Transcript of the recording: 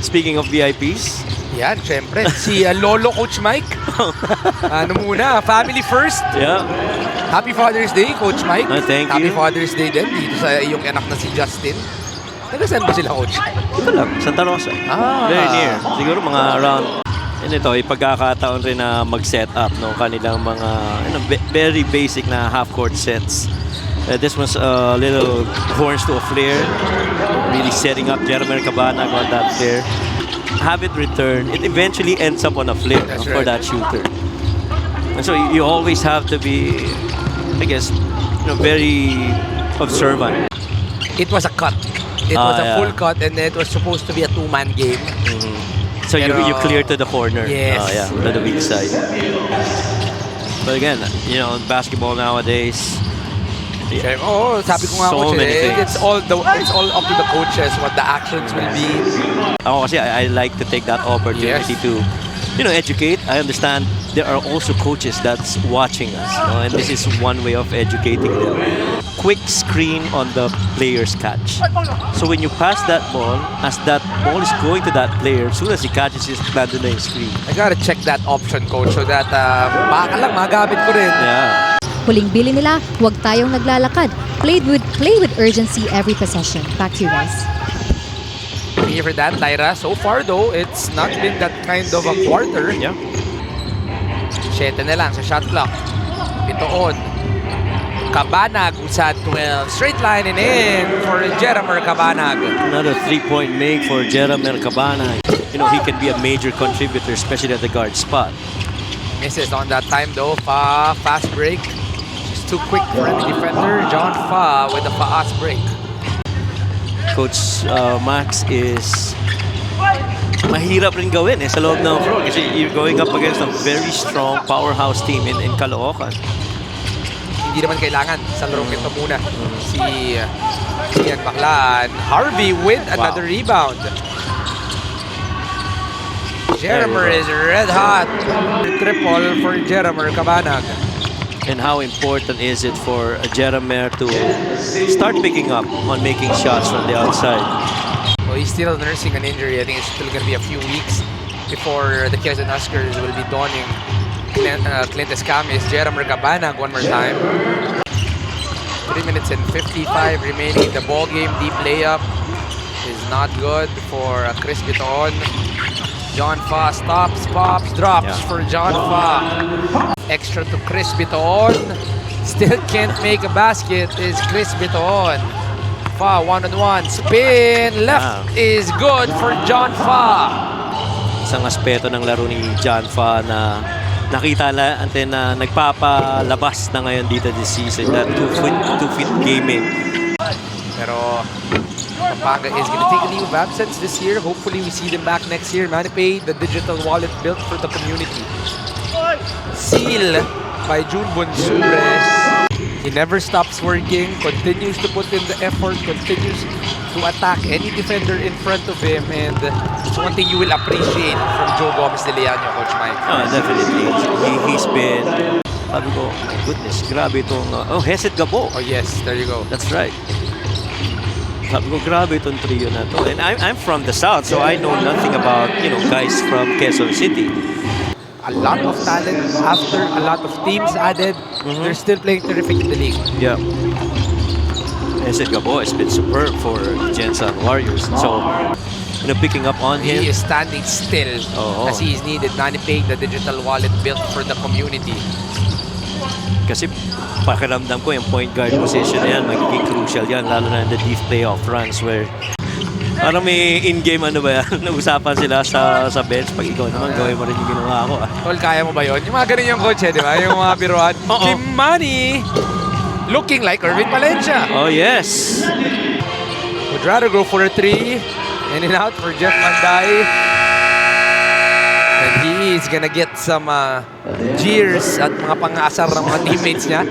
Speaking of VIPs. Yan, syempre. Si Lolo Coach Mike. Ano muna, family first. Yeah. Happy Father's Day, Coach Mike. Thank Happy you. Father's Day din dito sa iyong anak na si Justin. Taga-saan ba sila, Coach? Ito lang, Santa Rosa. Very near. Siguro mga around. And ito, pagkakataon rin na mag-set up no, kanilang mga very basic na half-court sets. This was a little horns to a flare. Really setting up Jeremy Cabanag on that flare. Have it return. It eventually ends up on a flare for that shooter. And so you always have to be, I guess, very observant. It was a cut. It was a full cut, and it was supposed to be a two-man game. So you clear to the corner. Yes. Yeah, to the weak side. But again, basketball nowadays. Oh, sabi ko nga, So Coach, many things. it's all up to the coaches what the actions will be. Ako kasi I like to take that opportunity to educate. I understand there are also coaches that's watching us, and this is one way of educating them. Quick screen on the player's catch. So when you pass that ball, as that ball is going to that player, as soon as he catches it, nandun na yung screen. I gotta check that option, Coach, so that baka lang magamit ko rin. Yeah. Huling bili nila, huwag tayong naglalakad. Play with urgency every possession. Back to you guys. Thank you for that, Lyra. So far, though, it's not been that kind of a quarter. Yeah. 7 na lang sa shot clock. Bitoon. Cabanag sa 12. Straight line and in for Jeremy Cabanag. Another three-point make for Jeremy Cabanag. He can be a major contributor, especially at the guard spot. Misses on that time, though. Fast break. Just too quick for any defender. John Fa with a fast break. Coach Max is mahirap rin gawin sa loob ng floor kasi you're going up against a very strong powerhouse team in Caloocan. Hindi naman kailangan sa larong ito muna. Si Ian Baclan. Harvey with another rebound. Jeremy is red hot. Triple for Jeremy Cabanag. And how important is it for Jeremy to start picking up on making shots from the outside? Well, he's still nursing an injury. I think it's still going to be a few weeks before the Quezon Huskers will be donning Clint Escamis. Jeremy Cabanag one more time. 3 minutes and 55 remaining in the ball game. Deep layup is not good for Chris Biton. John Fa stops, pops, drops for John Fa. Extra to Chris Biton. Still can't make a basket is Chris Biton. Fa one-on-one. Spin. Left is good for John Fa. Isang aspeto ng laro ni John Fa na nakita natin na nagpapalabas na ngayon dito this season. That two-feet gaming. Pero Pampanga is going to take a leave of absence this year. Hopefully, we see them back next year. ManiPay, the digital wallet built for the community. Seal by June Bonsure. He never stops working, continues to put in the effort, continues to attack any defender in front of him, and it's one thing you will appreciate from Joe Gomez de Leano, Coach Mike. Definitely. He's been, sabi ko, my goodness, grabe itong, Heset Gabo. Oh yes, there you go. That's right. Sabi ko, grabe itong trio na to. And I'm from the South, so I know nothing about, guys from Quezon City. A lot of talent after a lot of teams added. They're still playing terrific in the league. Yeah. Heset Gabo has been superb for Gensan Warriors. So, picking up on him. He is standing still as he is needed. ManiPay, the digital wallet built for the community. Kasi pakiramdam ko yung point guard position na yan, magiging crucial yan, lalo na in the deep playoff runs where parang may in-game usapan sila sa bench. Pag ikaw naman, gawin mo rin yung ginawa ko. Tol, kaya mo ba yun? Yung mga ganun yung coach, di ba? Yung mga biruan. Kimani looking like Irvin Palencia. Oh, yes. Would rather go for a 3. In and out for Jeff Manday. And he is gonna get some jeers at mga pang-asar ng mga teammates niya.